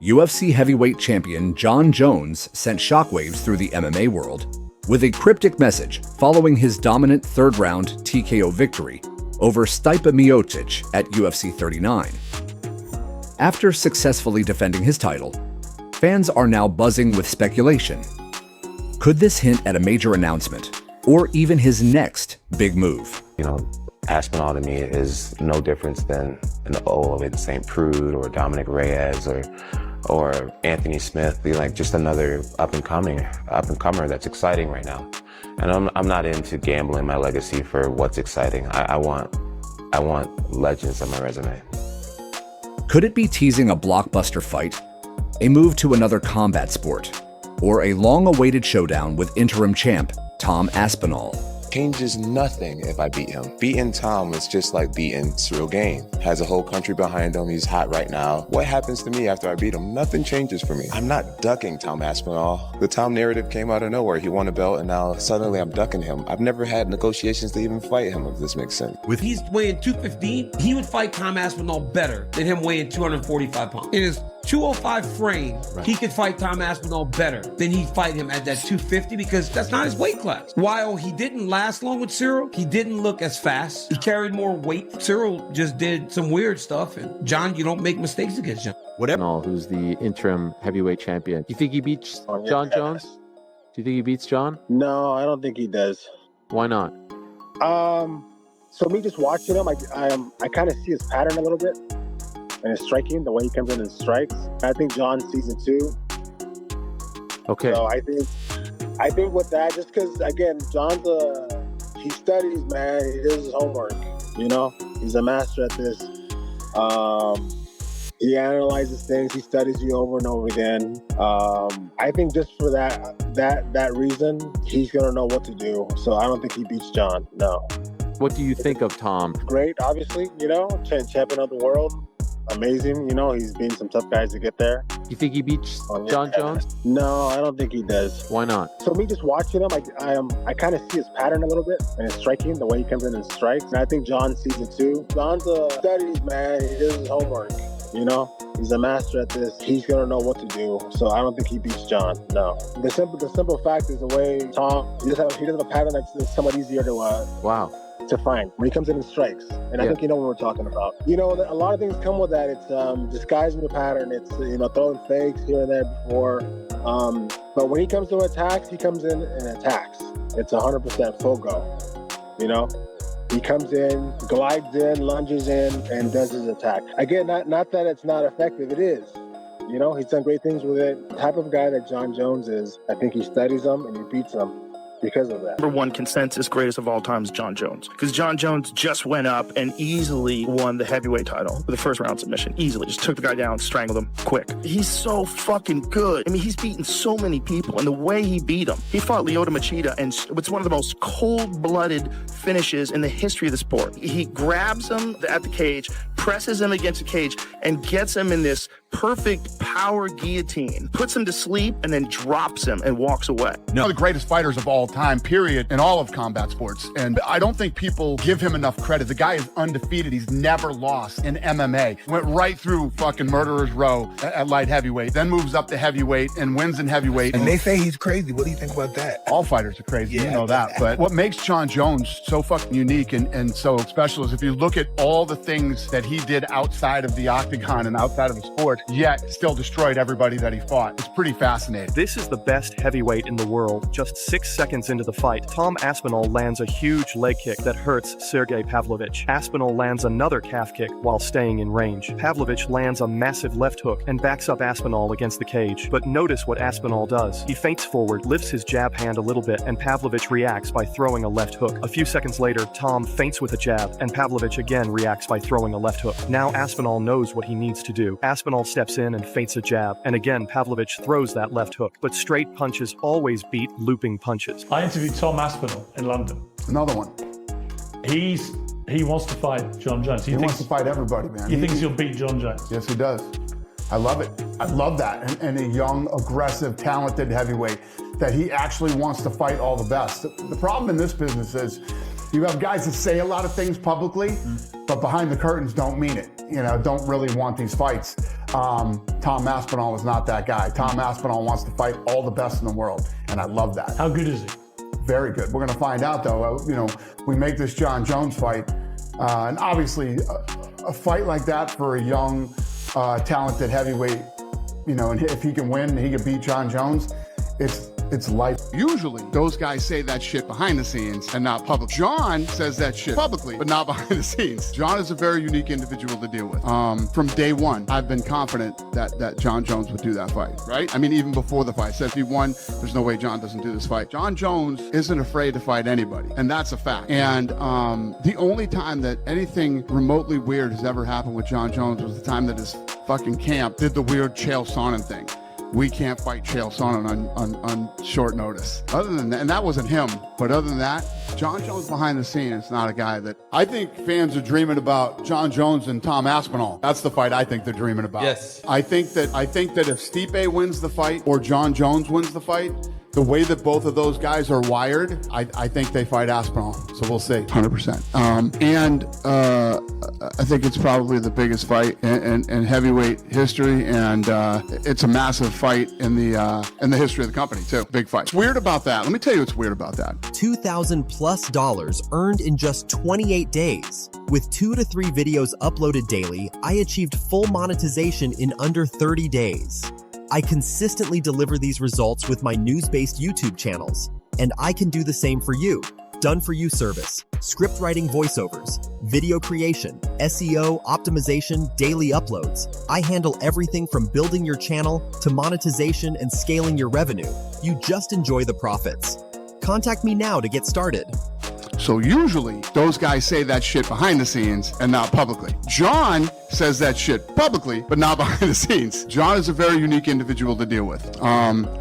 UFC heavyweight champion Jon Jones sent shockwaves through the MMA world with a cryptic message following his dominant third-round TKO victory over Stipe Miocic at UFC 39. After successfully defending his title, fans are now buzzing with speculation. Could this hint at a major announcement, or even his next big move? Aspinall to me is no different than an Owen St. Prude or Dominic Reyes or Anthony Smith. Be like just another up and comer that's exciting right now. And I'm not into gambling my legacy for what's exciting. I want legends on my resume. Could it be teasing a blockbuster fight, a move to another combat sport, or a long-awaited showdown with interim champ Tom Aspinall? Changes nothing if I beat him. Beating Tom is just like beating Cyril Gain. Has a whole country behind him. He's hot right now. What happens to me after I beat him? Nothing changes for me. I'm not ducking Tom Aspinall. The Tom narrative came out of nowhere. He won a belt and now suddenly I'm ducking him. I've never had negotiations to even fight him, if this makes sense. If he's weighing 215, he would fight Tom Aspinall better than him weighing 245 pounds. In his 205 frame, he could fight Tom Aspinall better than he'd fight him at that 250 because that's not his weight class. While he didn't last long with Cyril, he didn't look as fast. He carried more weight. Cyril just did some weird stuff. And John, you don't make mistakes against John. Whatever. Who's the interim heavyweight champion? You think he beats Jon Jones? Do you think he beats John? No, I don't think he does. Why not? So me just watching him, I kind of see his pattern a little bit. And his striking, the way he comes in and strikes. I think John sees it too. Okay. So I think with that, just because again, John's he studies, man. He does his homework. He's a master at this. He analyzes things. He studies you over and over again. I think just for that reason, he's gonna know what to do. So I don't think he beats John. No. What do you think of Tom? Great, obviously. Champion of the world. Amazing, he's beaten some tough guys to get there. You think he beats Jon Jones? No, I don't think he does. Why not? So me just watching him, I kind of see his pattern a little bit and his striking, the way he comes in and strikes. And I think John sees it too. John's studies, man. He does his homework. He's a master at this. He's gonna know what to do. So I don't think he beats John. No. The simple fact is the way Tom he does have a pattern that's somewhat easier to find when he comes in and strikes. And I think you know what we're talking about. A lot of things come with that. It's disguising the pattern. It's, throwing fakes here and there before. But when he comes to attacks, he comes in and attacks. It's 100% full go. He comes in, glides in, lunges in, and does his attack. Again, not that it's not effective. It is. He's done great things with it. The type of guy that Jon Jones is, I think he studies them and he beats them because of that. Number one consensus greatest of all time is Jon Jones. Because Jon Jones just went up and easily won the heavyweight title with the first round submission. Easily. Just took the guy down, strangled him quick. He's so fucking good. I mean, he's beaten so many people. And the way he beat him, he fought Lyoto Machida, and it's one of the most cold-blooded finishes in the history of the sport. He grabs him at the cage, presses him against the cage, and gets him in this perfect power guillotine, puts him to sleep, and then drops him and walks away. One of the greatest fighters of all time, period, in all of combat sports. And I don't think people give him enough credit. The guy is undefeated. He's never lost in MMA. Went right through fucking murderer's row at light heavyweight, then moves up to heavyweight and wins in heavyweight. And they say he's crazy. What do you think about that? All fighters are crazy, you know that. But what makes Jon Jones so fucking unique and so special is if you look at all the things that he did outside of the octagon and outside of the sport, yet still destroyed everybody that he fought. It's pretty fascinating. This is the best heavyweight in the world. Just 6 seconds into the fight, Tom Aspinall lands a huge leg kick that hurts Sergey Pavlovich. Aspinall lands another calf kick while staying in range. Pavlovich lands a massive left hook and backs up Aspinall against the cage. But notice what Aspinall does. He feints forward, lifts his jab hand a little bit, and Pavlovich reacts by throwing a left hook. A few seconds later, Tom feints with a jab, and Pavlovich again reacts by throwing a left hook. Now Aspinall knows what he needs to do. Aspinall steps in and feints a jab, and again Pavlovich throws that left hook. But straight punches always beat looping punches. I interviewed Tom Aspinall in London. Another one. He wants to fight Jon Jones. He wants to fight everybody, man. He thinks he'll beat Jon Jones. Yes, he does. I love it. I love that. And a young, aggressive, talented heavyweight that he actually wants to fight all the best. The problem in this business is you have guys that say a lot of things publicly, but behind the curtains don't mean it. don't really want these fights. Tom Aspinall is not that guy. Tom Aspinall wants to fight all the best in the world, and I love that. How good is he? Very good. We're going to find out, though. We make this Jon Jones fight, and obviously a fight like that for a young, talented heavyweight, and if he can win, he can beat Jon Jones. It's life. Usually, those guys say that shit behind the scenes and not public. Jon says that shit publicly, but not behind the scenes. Jon is a very unique individual to deal with. From day one, I've been confident that Jon Jones would do that fight, right? I mean, even before the fight. I said if he won, there's no way Jon doesn't do this fight. Jon Jones isn't afraid to fight anybody, and that's a fact. And the only time that anything remotely weird has ever happened with Jon Jones was the time that his fucking camp did the weird Chael Sonnen thing. We can't fight Chael Sonnen on short notice. Other than that, and that wasn't him, but other than that, Jon Jones behind the scenes is not a guy that... I think fans are dreaming about Jon Jones and Tom Aspinall. That's the fight I think they're dreaming about. Yes. I think that if Stipe wins the fight or Jon Jones wins the fight, the way that both of those guys are wired, I think they fight Aspinall. So we'll see, 100%. I think it's probably the biggest fight in heavyweight history, and it's a massive fight in the history of the company too. Big fight. What's weird about that? Let me tell you what's weird about that. $2,000+ earned in just 28 days. With 2 to 3 videos uploaded daily, I achieved full monetization in under 30 days. I consistently deliver these results with my news-based YouTube channels, and I can do the same for you. Done-for-you service, script writing voiceovers, video creation, SEO, optimization, daily uploads. I handle everything from building your channel to monetization and scaling your revenue. You just enjoy the profits. Contact me now to get started. So usually those guys say that shit behind the scenes and not publicly. Jon says that shit publicly, but not behind the scenes. Jon is a very unique individual to deal with.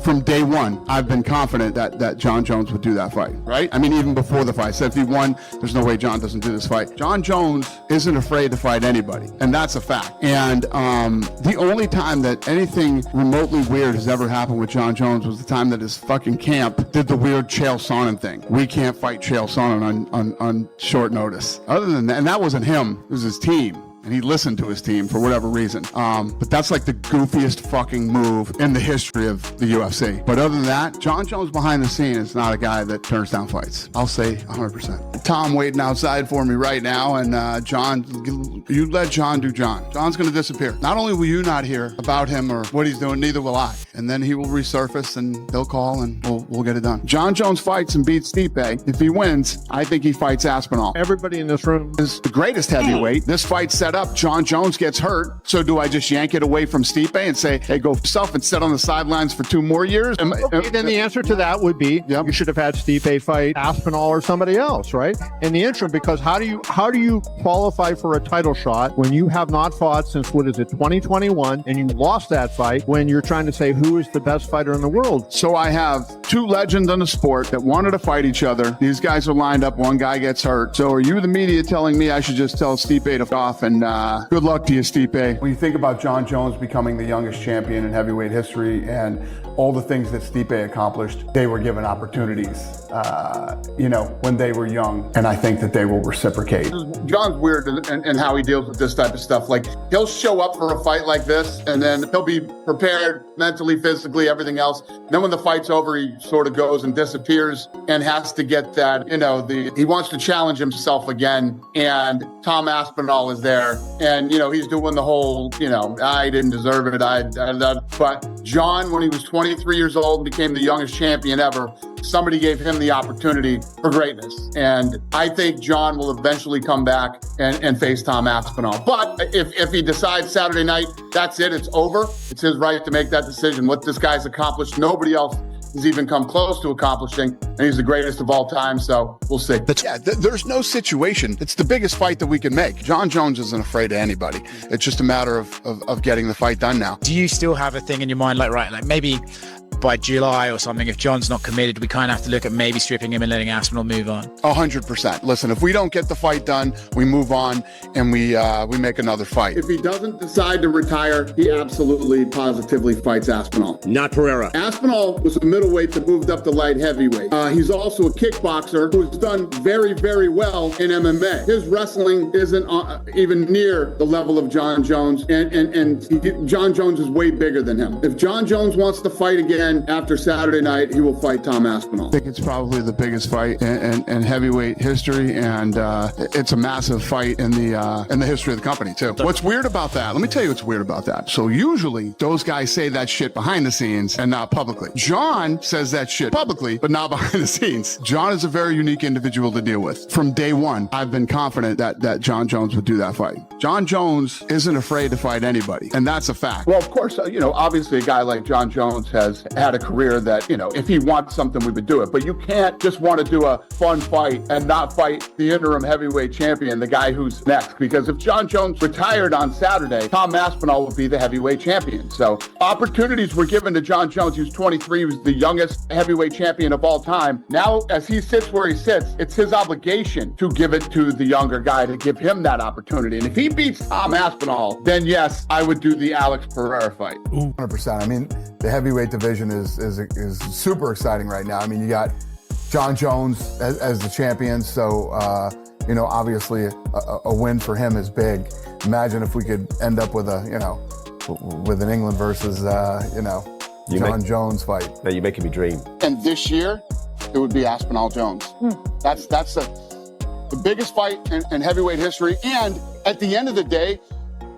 From day one, I've been confident that Jon Jones would do that fight, right? I mean, even before the fight. I said if he won, there's no way Jon doesn't do this fight. Jon Jones isn't afraid to fight anybody, and that's a fact. And the only time that anything remotely weird has ever happened with Jon Jones was the time that his fucking camp did the weird Chael Sonnen thing. We can't fight Chael Sonnen on short notice. Other than that, and that wasn't him, it was his team. And he listened to his team for whatever reason. But that's like the goofiest fucking move in the history of the UFC. But other than that, Jon Jones behind the scene is not a guy that turns down fights. I'll say 100%. Tom waiting outside for me right now. And Jon, you let Jon do Jon. Jon's going to disappear. Not only will you not hear about him or what he's doing, neither will I. And then he will resurface and they'll call and we'll get it done. Jon Jones fights and beats Stipe. If he wins, I think he fights Aspinall. Everybody in this room is the greatest heavyweight. This fight's set up. Jon Jones gets hurt. So do I just yank it away from Stipe and say, hey, go yourself and sit on the sidelines for 2 more years? Then the answer to that would be, you should have had Stipe fight Aspinall or somebody else, right? In the interim, because how do you qualify for a title shot when you have not fought since, 2021, and you lost that fight when you're trying to say who is the best fighter in the world? So I have 2 legends in the sport that wanted to fight each other. These guys are lined up. One guy gets hurt. So are you, the media, telling me I should just tell Stipe to f off and good luck to you, Stipe? When you think about Jon Jones becoming the youngest champion in heavyweight history and all the things that Stipe accomplished, they were given opportunities, when they were young. And I think that they will reciprocate. Jon's weird in how he deals with this type of stuff. Like, he'll show up for a fight like this, and then he'll be prepared mentally, physically, everything else. Then when the fight's over, he sort of goes and disappears and has to get that, he wants to challenge himself again. And Tom Aspinall is there. And, he's doing the whole, I didn't deserve it. But Jon, when he was 23 years old and became the youngest champion ever, somebody gave him the opportunity for greatness. And I think Jon will eventually come back and face Tom Aspinall. But if he decides Saturday night, that's it, it's over, it's his right to make that decision. What this guy's accomplished, nobody else has even come close to accomplishing, and he's the greatest of all time, so we'll see. There's no situation. It's the biggest fight that we can make. Jon Jones isn't afraid of anybody. It's just a matter of getting the fight done now. Do you still have a thing in your mind like maybe by July or something, if Jon's not committed, we kind of have to look at maybe stripping him and letting Aspinall move on? 100%. Listen, if we don't get the fight done, we move on and we make another fight. If he doesn't decide to retire, he absolutely, positively fights Aspinall. Not Pereira. Aspinall was a middleweight that moved up to light heavyweight. He's also a kickboxer who's done very, very well in MMA. His wrestling isn't even near the level of Jon Jones, and Jon Jones is way bigger than him. If Jon Jones wants to fight again after Saturday night, he will fight Tom Aspinall. I think it's probably the biggest fight in heavyweight history, and it's a massive fight in the history of the company too. What's weird about that? Let me tell you what's weird about that. So usually those guys say that shit behind the scenes and not publicly. Jon says that shit publicly, but not behind the scenes. Jon is a very unique individual to deal with. From day one, I've been confident that Jon Jones would do that fight. Jon Jones isn't afraid to fight anybody, and that's a fact. Well, of course, obviously a guy like Jon Jones has had a career that, if he wants something, we would do it. But you can't just want to do a fun fight and not fight the interim heavyweight champion, the guy who's next. Because if Jon Jones retired on Saturday, Tom Aspinall would be the heavyweight champion. So opportunities were given to Jon Jones. He was 23. He was the youngest heavyweight champion of all time. Now, as he sits where he sits, it's his obligation to give it to the younger guy, to give him that opportunity. And if he beats Tom Aspinall, then yes, I would do the Alex Pereira fight. 100%. I mean, the heavyweight division is super exciting right now. I mean, you got Jon Jones as the champion, so obviously a win for him is big. Imagine if we could end up with with an England versus Jon Jones fight. Now you're making me dream. And this year, it would be Aspinall Jones. That's the biggest fight in heavyweight history. And at the end of the day,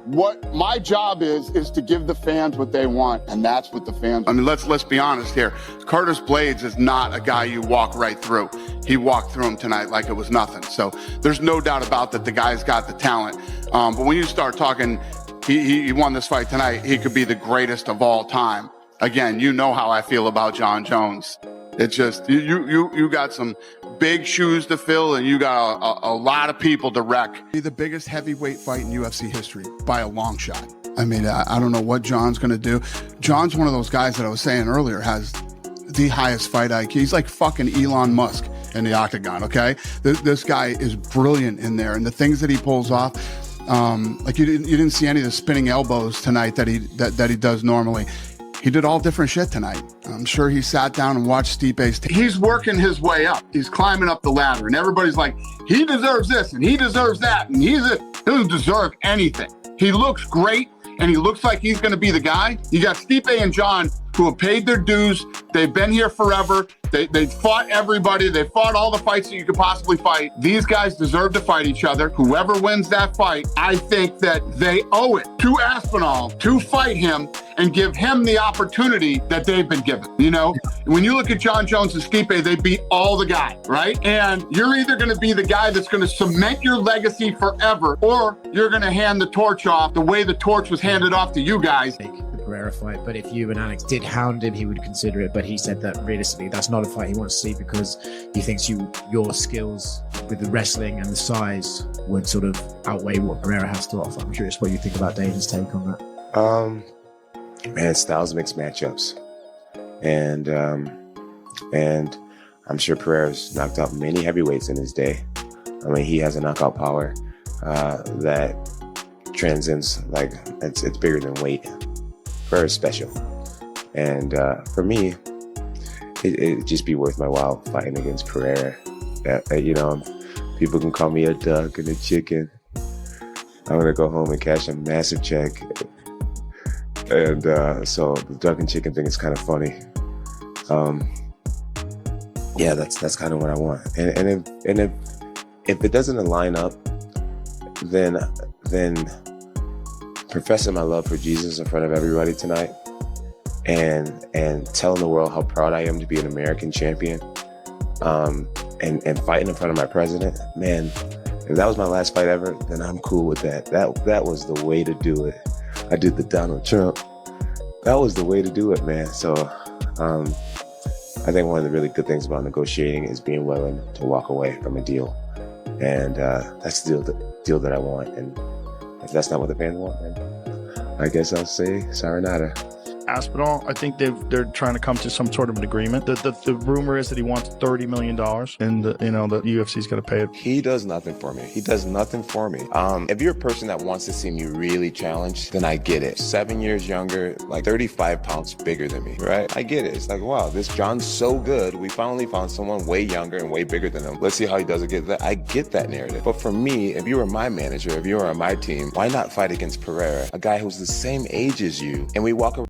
what my job is to give the fans what they want, and that's what the fans. I mean, let's be honest here. Curtis Blades is not a guy you walk right through. He walked through him tonight like it was nothing. So there's no doubt about that. The guy's got the talent. But when you start talking, he won this fight tonight. He could be the greatest of all time. Again, you know how I feel about Jon Jones. It's just you got some big shoes to fill, and you got a lot of people to wreck. Be the biggest heavyweight fight in UFC history by a long shot. I mean, I don't know what Jon's going to do. Jon's one of those guys that I was saying earlier has the highest fight IQ. He's like fucking Elon Musk in the octagon. Okay, this guy is brilliant in there, and the things that he pulls off. Like you didn't see any of the spinning elbows tonight that he does normally. He did all different shit tonight. I'm sure he sat down and watched Stipe's. He's working his way up. He's climbing up the ladder, and everybody's like, he deserves this, and he deserves that, and he doesn't deserve anything. He looks great, and he looks like he's going to be the guy. You got Stipe and Jon, who have paid their dues. They've been here forever. They fought everybody. They fought all the fights that you could possibly fight. These guys deserve to fight each other. Whoever wins that fight, I think that they owe it to Aspinall to fight him and give him the opportunity that they've been given. When you look at Jon Jones and Stipe, they beat all the guys, right? And you're either going to be the guy that's going to cement your legacy forever, or you're going to hand the torch off the way the torch was handed off to you guys. Pereira fight, but if you and Alex did hound him, he would consider it. But he said that realistically, that's not a fight he wants to see, because he thinks your skills with the wrestling and the size would sort of outweigh what Pereira has to offer. I'm curious what you think about Dane's take on that. Man, styles mix matchups, and I'm sure Pereira's knocked out many heavyweights in his day. I mean, he has a knockout power that transcends, like it's bigger than weight. Pereira's special, and for me, it'd just be worth my while fighting against Pereira. People can call me a duck and a chicken. I'm gonna go home and cash a massive check, and so the duck and chicken thing is kind of funny. Yeah, that's kind of what I want. And if it doesn't line up, then professing my love for Jesus in front of everybody tonight, and telling the world how proud I am to be an American champion, and fighting in front of my president, man, if that was my last fight ever, then I'm cool with that. That was the way to do it. I did the Donald Trump. That was the way to do it, man. So I think one of the really good things about negotiating is being willing to walk away from a deal, and that's the deal that I want. And if that's not what the fans want, then I guess I'll say sayonara. Aspinall, I think they're trying to come to some sort of an agreement. The rumor is that he wants $30 million, and the UFC's going to pay it. He does nothing for me. He does nothing for me. If you're a person that wants to see me really challenged, then I get it. 7 years younger, like 35 pounds bigger than me, right? I get it. It's like, wow, this Jon's so good. We finally found someone way younger and way bigger than him. Let's see how he does against that. I get that narrative. But for me, if you were my manager, if you were on my team, why not fight against Pereira, a guy who's the same age as you, and we walk around